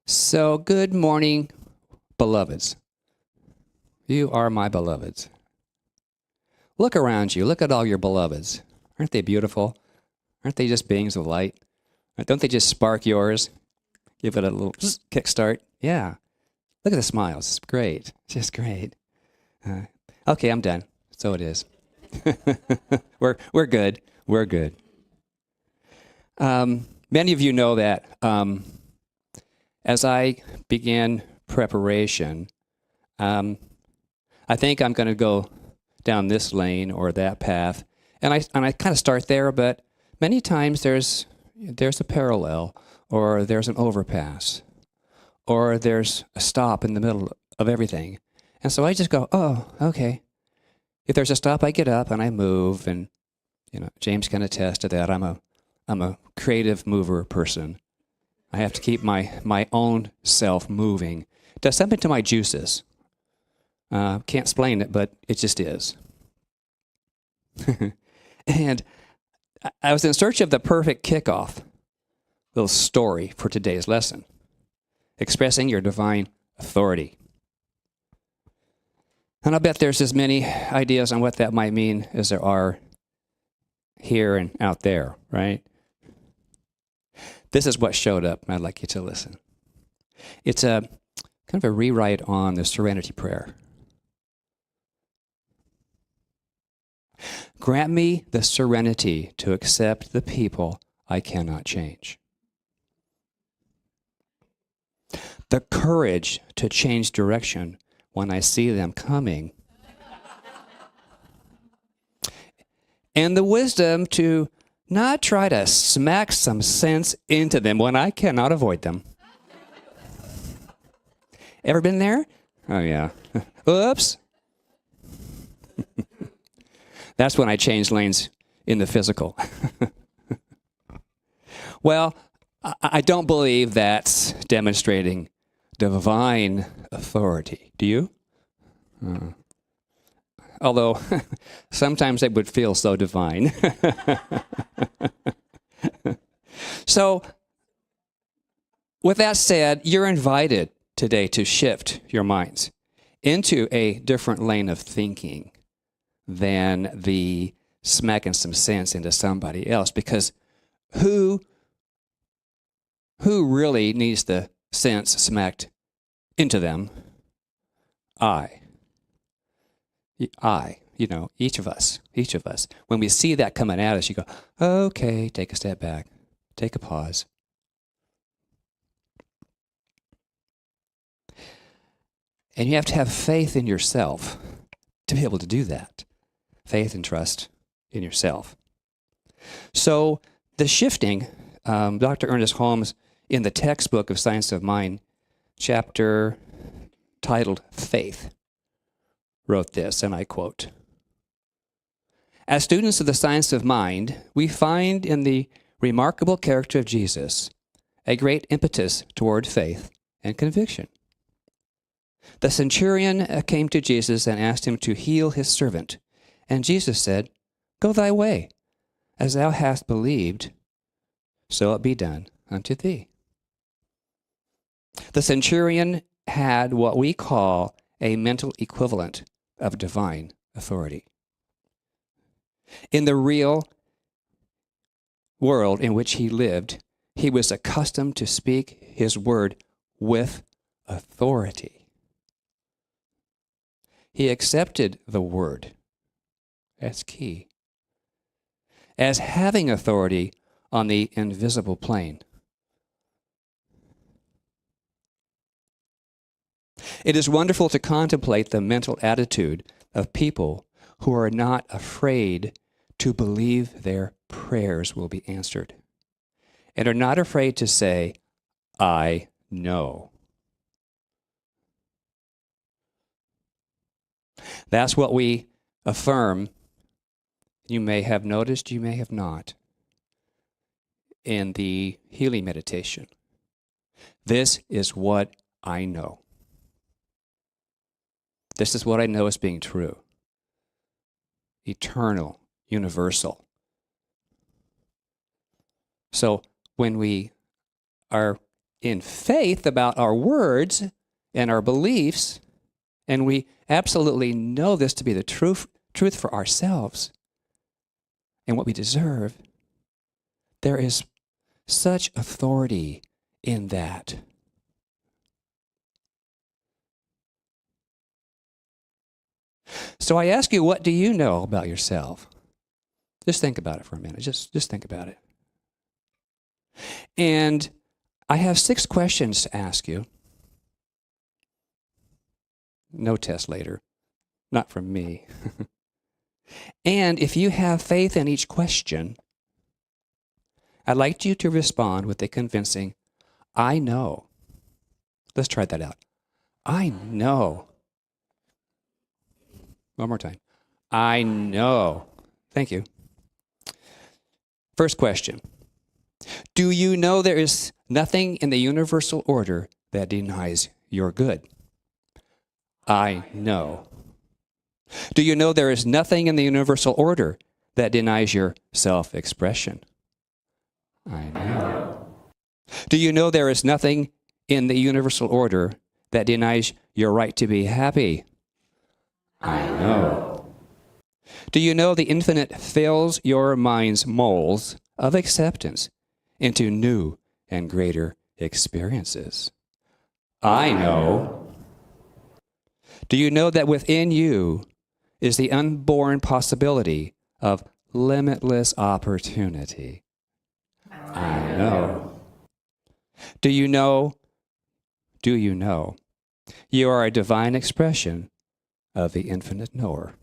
So, good morning, beloveds. You are my beloveds. Look around you. Look at all your beloveds. Aren't they beautiful? Aren't they just beings of light? Don't they just spark yours? Give it a little kickstart. Yeah. Look at the smiles. It's great. It's just great. Okay, I'm done. So it is. We're good. We're good. Many of you know that as I began preparation, I think I'm going to go down this lane or that path, and I kind of start there. But many times there's a parallel, or there's an overpass, or there's a stop in the middle of everything, and so I just go, oh, okay. If there's a stop, I get up and I move, and James can attest to that. I'm a creative mover person. I have to keep my own self moving. It does something to my juices. Can't explain it, but it just is. And I was in search of the perfect kickoff little story for today's lesson, expressing your divine authority. And I bet there's as many ideas on what that might mean as there are here and out there, right? This is what showed up, and I'd like you to listen. It's a kind of a rewrite on the Serenity Prayer. Grant me the serenity to accept the people I cannot change. The courage to change direction when I see them coming. And the wisdom to not try to smack some sense into them when I cannot avoid them. Ever been there? Oh, yeah. Oops. That's when I changed lanes in the physical. Well, I don't believe that's demonstrating divine authority. Do you? Although sometimes it would feel so divine. So, with that said, you're invited today to shift your minds into a different lane of thinking than the smacking some sense into somebody else, because who really needs the sense smacked into them? Each of us. When we see that coming at us, you go, okay, take a step back, take a pause. And you have to have faith in yourself to be able to do that. Faith and trust in yourself. So the shifting, Dr. Ernest Holmes, in the textbook of Science of Mind, chapter titled Faith, wrote this, and I quote, "As students of the science of mind, we find in the remarkable character of Jesus a great impetus toward faith and conviction. The centurion came to Jesus and asked him to heal his servant. And Jesus said, 'Go thy way, as thou hast believed, so it be done unto thee.' The centurion had what we call a mental equivalent of divine authority. In the real world in which he lived, he was accustomed to speak his word with authority. He accepted the word, that's key, as having authority on the invisible plane. It is wonderful to contemplate the mental attitude of people who are not afraid to believe their prayers will be answered, and are not afraid to say, 'I know.' That's what we affirm. You may have noticed, you may have not, in the healing meditation. This is what I know. This is what I know as being true. Eternal, universal. So when we are in faith about our words and our beliefs, and we absolutely know this to be the truth for ourselves and what we deserve, there is such authority in that. So I ask you, what do you know about yourself? Just think about it for a minute. Just think about it. And I have 6 questions to ask you. No test later. Not from me. And if you have faith in each question, I'd like you to respond with a convincing, I know. Let's try that out. I know. One more time. I know. Thank you. First question. Do you know there is nothing in the universal order that denies your good? I know. Do you know there is nothing in the universal order that denies your self-expression? I know. Do you know there is nothing in the universal order that denies your right to be happy? I know. Do you know the infinite fills your mind's molds of acceptance into new and greater experiences? I know. Do you know that within you is the unborn possibility of limitless opportunity? I know. Do you know you are a divine expression of the infinite knower?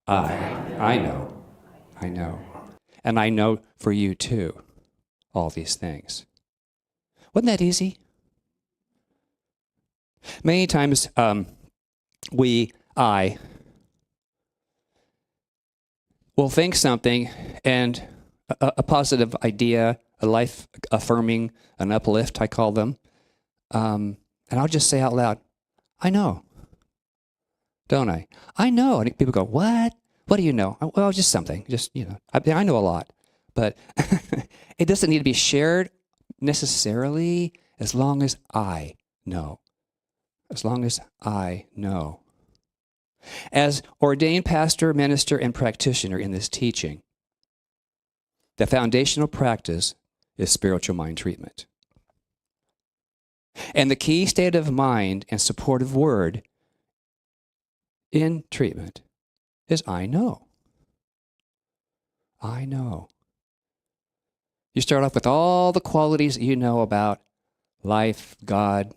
I know. And I know for you too, all these things. Wasn't that easy? Many times I will think something, and a positive idea, a life-affirming, an uplift, I call them, and I'll just say out loud, I know. Don't I? I know. And people go, what? What do you know? Well, just something. Just, I know a lot. But it doesn't need to be shared necessarily as long as I know. As long as I know. As ordained pastor, minister, and practitioner in this teaching, the foundational practice is spiritual mind treatment. And the key state of mind and supportive word in treatment is I know. I know. You start off with all the qualities that you know about life, God,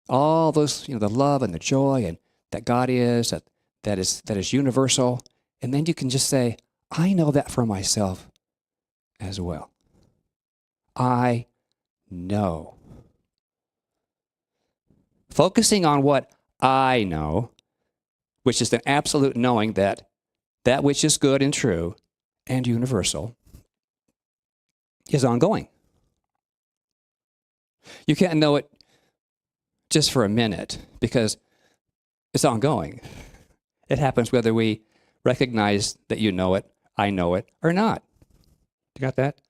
all those, the love and the joy and that God is, that is universal. And then you can just say, I know that for myself as well. I know. Focusing on what I know, which is the absolute knowing that which is good and true and universal is ongoing. You can't know it just for a minute because it's ongoing. It happens whether we recognize that you know it, I know it, or not. You got that?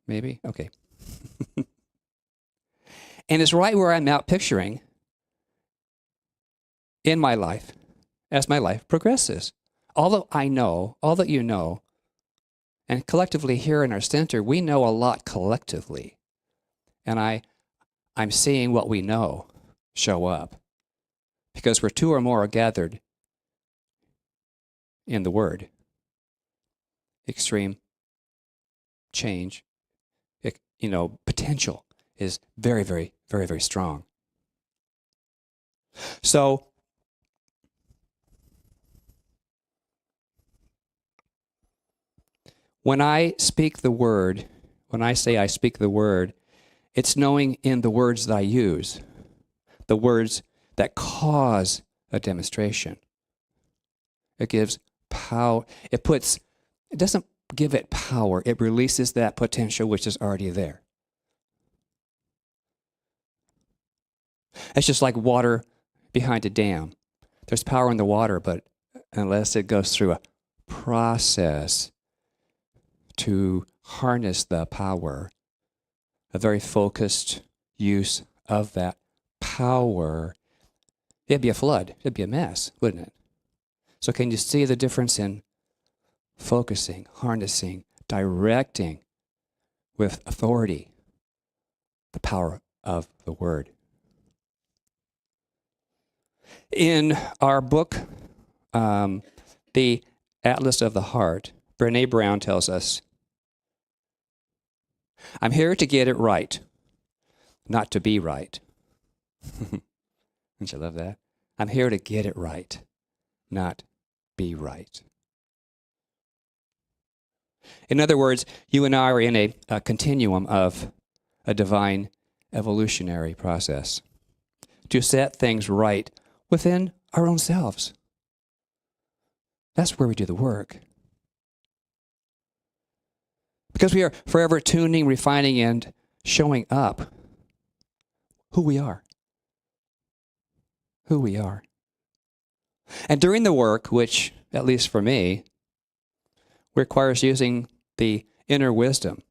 Maybe? Okay. And it's right where I'm out picturing in my life as my life progresses. All that I know, all that you know, and collectively here in our center, we know a lot collectively. And I'm seeing what we know show up. Because where 2 or more are gathered in the Word, extreme change, potential is very, very, very, very strong. So, when I speak the Word, when I say I speak the Word, it's knowing in the words that I use, the words that cause a demonstration. It gives power. It doesn't give it power. It releases that potential which is already there. It's just like water behind a dam. There's power in the water, but unless it goes through a process to harness the power, a very focused use of that power, it'd be a flood. It'd be a mess, wouldn't it? So can you see the difference in focusing, harnessing, directing with authority the power of the Word? In our book, The Atlas of the Heart, Brené Brown tells us, I'm here to get it right, not to be right. Don't you love that? I'm here to get it right, not be right. In other words, you and I are in a continuum of a divine evolutionary process to set things right within our own selves. That's where we do the work. Because we are forever tuning, refining, and showing up who we are. Who we are. And during the work, which, at least for me, requires using the inner wisdom,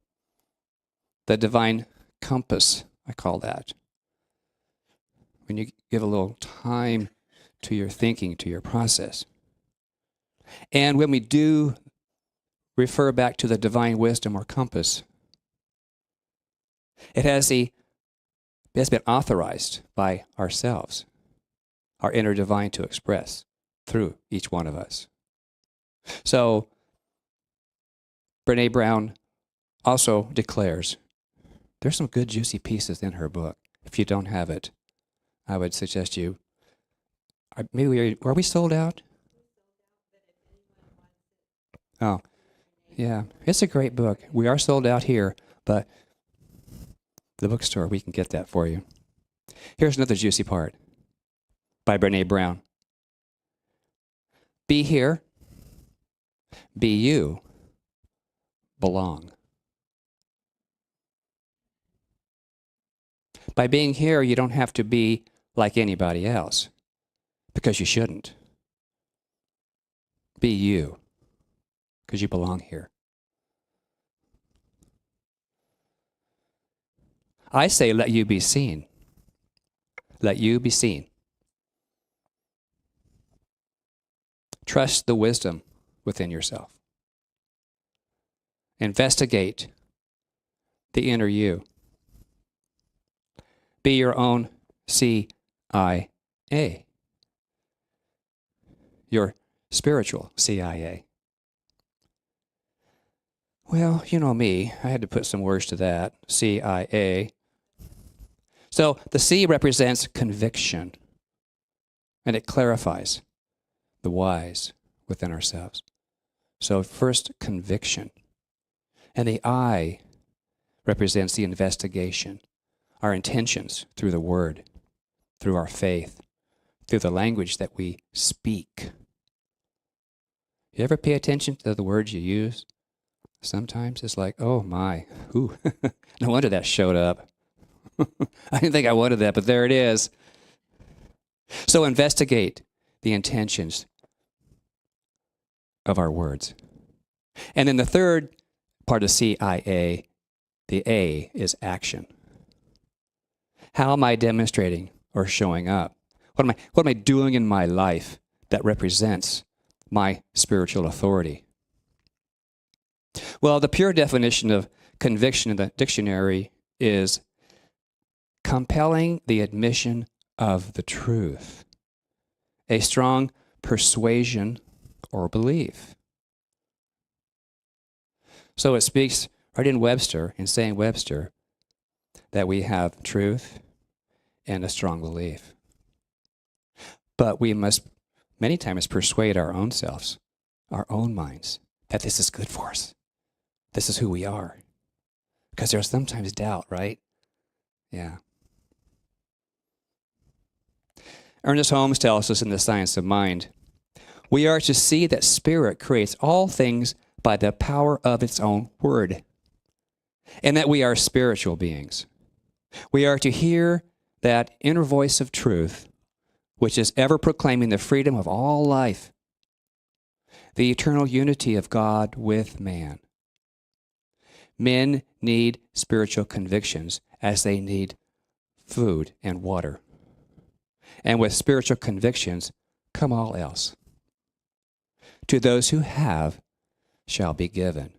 the divine compass, I call that. When you give a little time to your thinking, to your process. And when we do refer back to the divine wisdom or compass, it has been authorized by ourselves, our inner divine, to express through each one of us. So, Brené Brown also declares, there's some good juicy pieces in her book. If you don't have it, I would suggest you, are we sold out? Oh, yeah, it's a great book. We are sold out here, but the bookstore, we can get that for you. Here's another juicy part by Brené Brown. Be here, be you, belong. By being here, you don't have to be like anybody else, because you shouldn't. Be you, because you belong here. I say, let you be seen. Let you be seen. Trust the wisdom within yourself. Investigate the inner you. Be your own CIA. Your spiritual CIA. Well, you know me. I had to put some words to that. CIA. So the C represents conviction, and it clarifies the whys within ourselves. So first, conviction. And the I represents the investigation, our intentions through the Word, through our faith, through the language that we speak. You ever pay attention to the words you use? Sometimes it's like, oh my, ooh, no wonder that showed up. I didn't think I wanted that, but there it is. So investigate the intentions of our words. And then the third part of CIA, the A, is action. How am I demonstrating or showing up? What am I doing in my life that represents my spiritual authority? Well, the pure definition of conviction in the dictionary is compelling the admission of the truth, a strong persuasion or belief. So it speaks right in Webster, in saying Webster, that we have truth and a strong belief. But we must many times persuade our own selves, our own minds, that this is good for us. This is who we are. Because there's sometimes doubt, right? Yeah. Ernest Holmes tells us in The Science of Mind, we are to see that spirit creates all things by the power of its own word, and that we are spiritual beings. We are to hear that inner voice of truth, which is ever proclaiming the freedom of all life, the eternal unity of God with man. Men need spiritual convictions as they need food and water. And with spiritual convictions come all else. To those who have shall be given.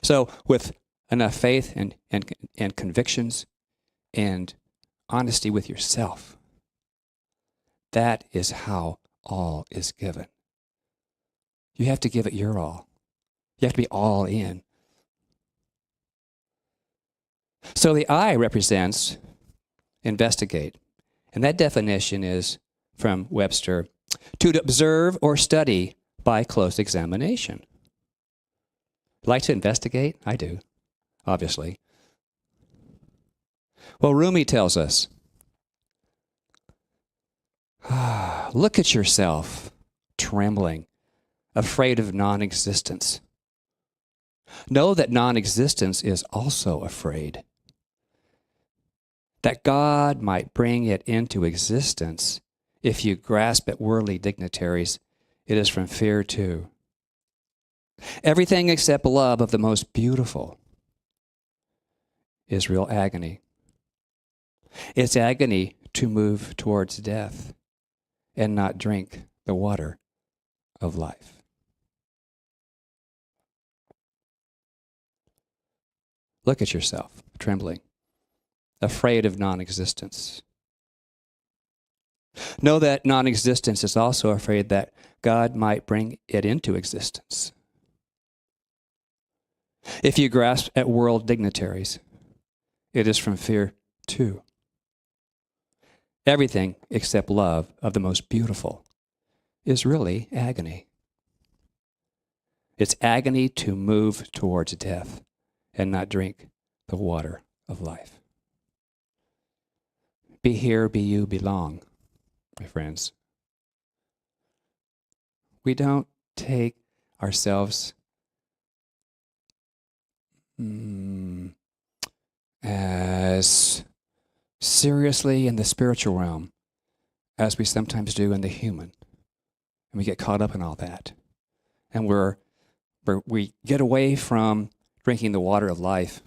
So with enough faith and convictions and honesty with yourself, that is how all is given. You have to give it your all. You have to be all in. So the I represents investigate. And that definition is from Webster, to observe or study by close examination. Like to investigate? I do, obviously. Well, Rumi tells us, look at yourself, trembling, afraid of non-existence. Know that non-existence is also afraid. That God might bring it into existence, if you grasp at worldly dignitaries, it is from fear too. Everything except love of the most beautiful is real agony. It's agony to move towards death and not drink the water of life. Look at yourself, trembling, afraid of non-existence. Know that non-existence is also afraid that God might bring it into existence. If you grasp at world dignitaries, it is from fear too. Everything except love of the most beautiful is really agony. It's agony to move towards death and not drink the water of life. Be here, be you, belong, my friends. We don't take ourselves as seriously in the spiritual realm as we sometimes do in the human. And we get caught up in all that. And we get away from drinking the water of life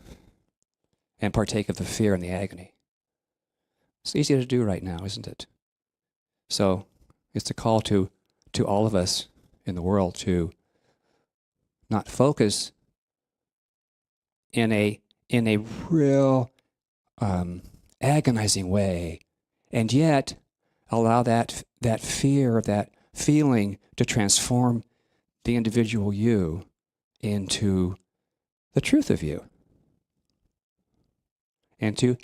and partake of the fear and the agony. It's easy to do right now, isn't it? So it's a call to all of us in the world to not focus in a real agonizing way, and yet allow that fear, that feeling to transform the individual you into the truth of you. And to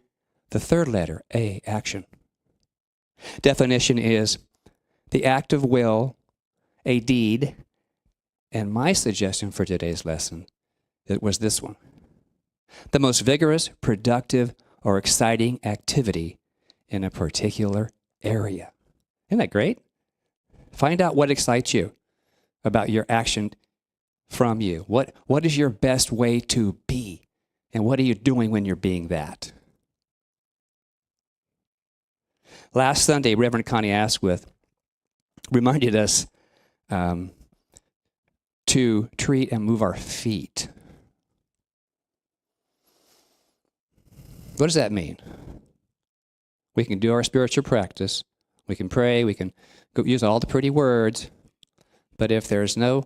the third letter, A, action. Definition is the act of will, a deed, and my suggestion for today's lesson, it was this one. The most vigorous, productive, or exciting activity in a particular area. Isn't that great? Find out what excites you about your action from you. What is your best way to be? And what are you doing when you're being that? Last Sunday, Reverend Connie Asquith reminded us to treat and move our feet. What does that mean? We can do our spiritual practice. We can pray. We can use all the pretty words. But if there's no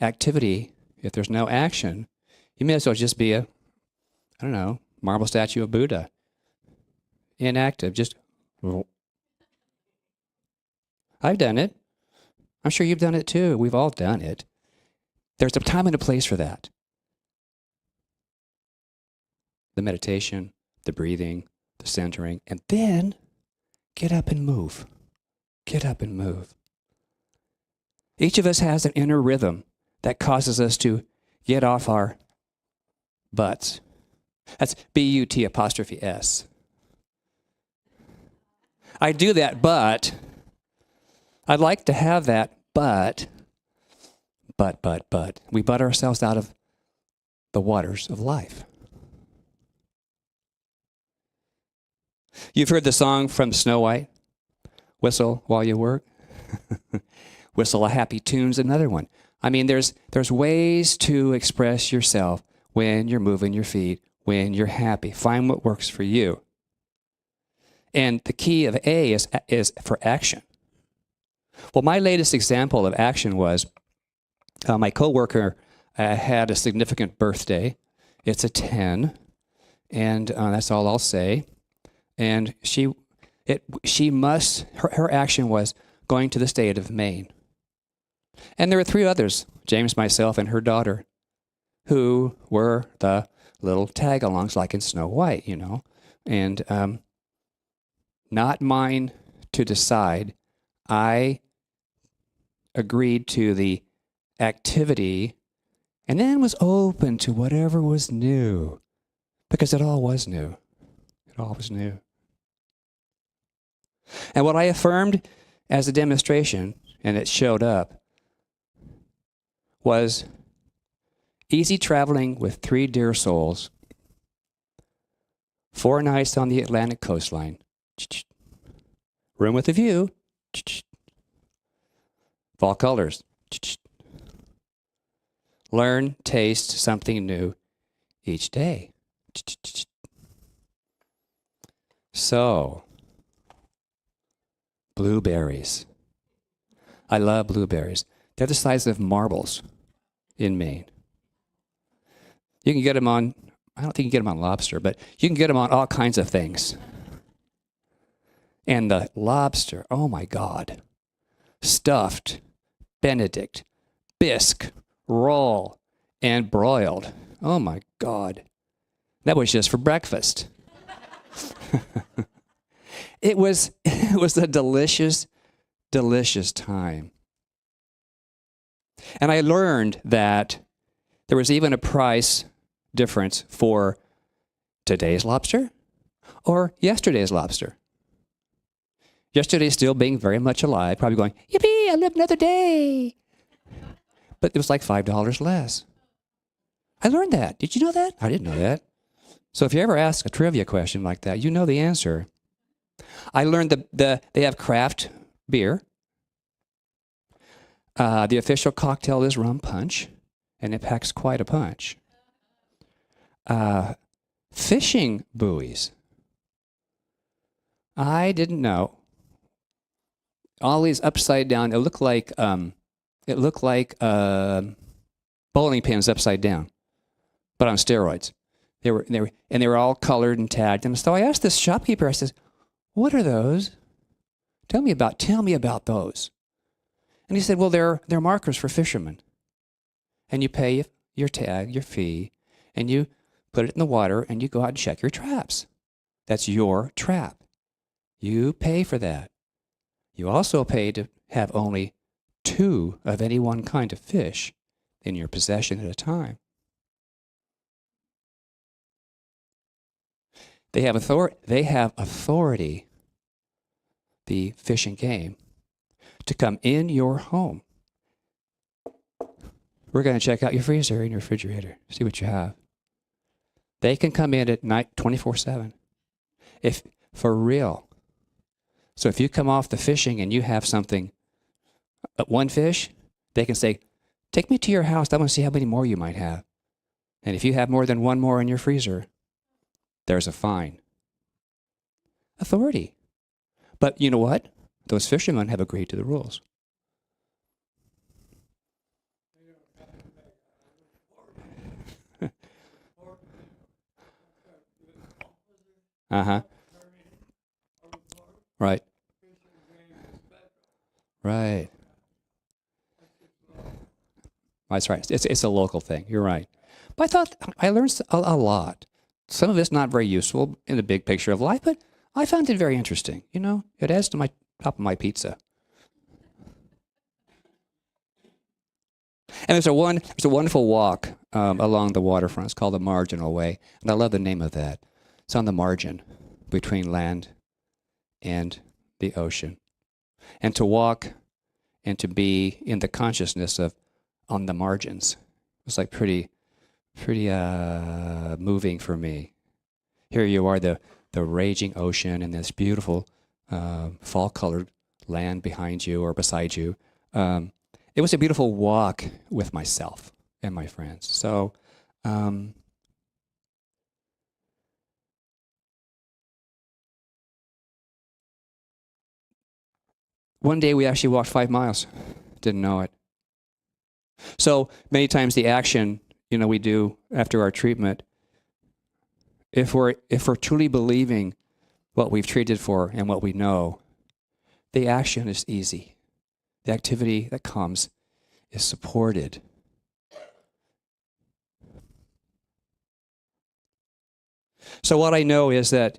activity, if there's no action, you may as well just be marble statue of Buddha. Inactive, just... I've done it. I'm sure you've done it too. We've all done it. There's a time and a place for that. The meditation, the breathing, the centering, and then get up and move. Get up and move. Each of us has an inner rhythm that causes us to get off our butts. That's B-U-T''S. I do that, but I'd like to have that, but. We butt ourselves out of the waters of life. You've heard the song from Snow White, Whistle While You Work. Whistle a Happy Tune's another one. I mean, there's ways to express yourself when you're moving your feet, when you're happy. Find what works for you. And the key of A is for action. Well, my latest example of action was my coworker had a significant birthday. It's a 10, and that's all I'll say. And her action was going to the state of Maine. And there were 3 others, James, myself, and her daughter, who were the little tag-alongs like in Snow White, you know. And not mine to decide. I agreed to the activity and then was open to whatever was new, because it all was new. It all was new. And what I affirmed as a demonstration, and it showed up, was easy traveling with 3 dear souls, 4 nights on the Atlantic coastline, room with a view, fall colors, learn, taste something new each day. So, blueberries. I love blueberries. They're the size of marbles in Maine. You can get them on, I don't think you can get them on lobster, but you can get them on all kinds of things. And the lobster, oh my God, stuffed, Benedict, bisque, roll, and broiled. Oh my God. That was just for breakfast. It was a delicious, delicious time. And I learned that there was even a price difference for today's lobster or yesterday's lobster. Yesterday still being very much alive, probably going, yippee, I live another day. But it was like $5 less. I learned that. Did you know that? I didn't know that. So if you ever ask a trivia question like that, you know the answer. I learned they have craft beer. The official cocktail is rum punch, and it packs quite a punch. Fishing buoys. I didn't know. All these upside down. It looked like bowling pins upside down, but on steroids. They were all colored and tagged. And so I asked this shopkeeper. I said, "What are those? Tell me about those." And he said, "Well, they're markers for fishermen. And you pay your tag, your fee, and you put it in the water, and you go out and check your traps. That's your trap. You pay for that. You also pay to have only 2 of any one kind of fish in your possession at a time." They have authority, the Fish and Game, to come in your home. We're going to check out your freezer and your refrigerator, see what you have. They can come in at night 24/7. If for real. So if you come off the fishing and you have something, 1 fish, they can say, "Take me to your house. I want to see how many more you might have." And if you have more than 1 more in your freezer, there's a fine. Authority. But you know what? Those fishermen have agreed to the rules. Uh-huh. Right. Right. That's right. It's a local thing. You're right. But I thought I learned a lot. Some of it's not very useful in the big picture of life, but I found it very interesting. You know, it adds to my top of my pizza. And there's a wonderful walk along the waterfront. It's called the Marginal Way, and I love the name of that. It's on the margin between land and the ocean. And to walk and to be in the consciousness of on the margins was like pretty moving for me. Here you are, the raging ocean and this beautiful fall-colored land behind you or beside you. And it was a beautiful walk with myself and my friends. So, one day we actually walked 5 miles. Didn't know it. So many times the action, we do after our treatment, if we're truly believing what we've treated for and what we know, the action is easy. The activity that comes is supported. So what I know is that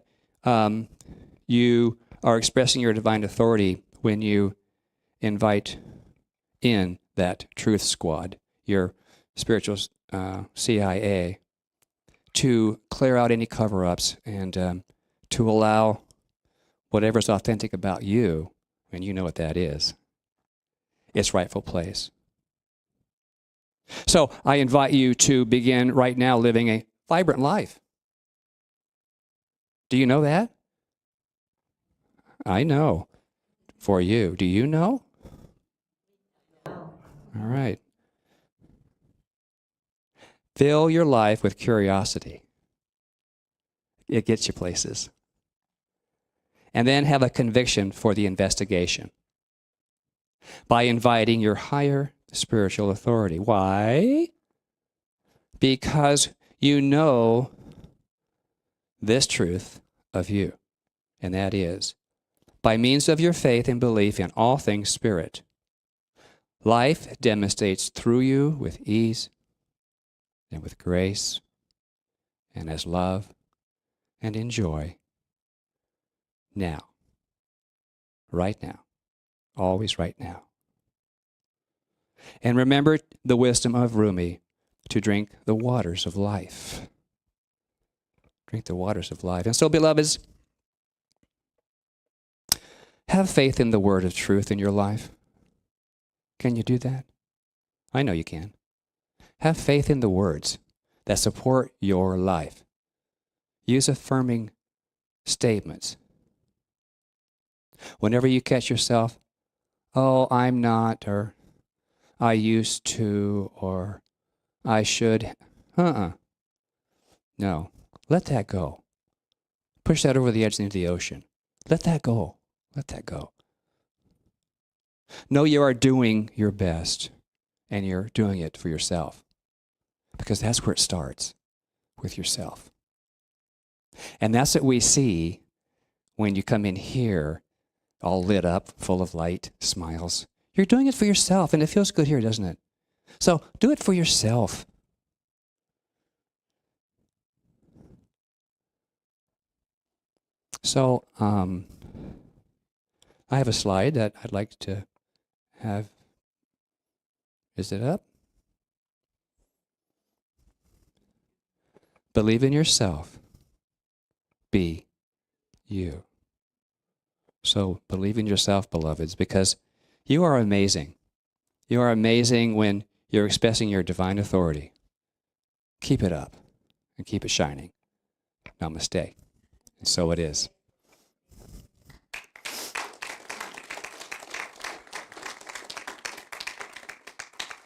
you are expressing your divine authority when you invite in that truth squad, your spiritual CIA, to clear out any cover-ups and to allow whatever's authentic about you, and you know what that is, its rightful place. So I invite you to begin right now living a vibrant life. Do you know that? I know. For you. Do you know? All right. Fill your life with curiosity. It gets you places. And then have a conviction for the investigation by inviting your higher spiritual authority. Why? Because you know this truth of you, and that is, by means of your faith and belief in all things spirit, life demonstrates through you with ease and with grace and as love and in joy now, right now, always right now. And remember the wisdom of Rumi to drink the waters of life. Drink the waters of life. And so, beloveds, have faith in the word of truth in your life. Can you do that? I know you can. Have faith in the words that support your life. Use affirming statements. Whenever you catch yourself, oh, I'm not, or I used to, or I should. No, let that go. Push that over the edge into the ocean. Let that go. Let that go. Know you are doing your best, and you're doing it for yourself, because that's where it starts, with yourself. And that's what we see when you come in here, all lit up, full of light, smiles. You're doing it for yourself, and it feels good here, doesn't it? So do it for yourself. So I have a slide that I'd like to have. Is it up? Believe in yourself. Be you. So believe in yourself, beloveds, because you are amazing. You are amazing when you're expressing your divine authority. Keep it up and keep it shining. Namaste. And so it is.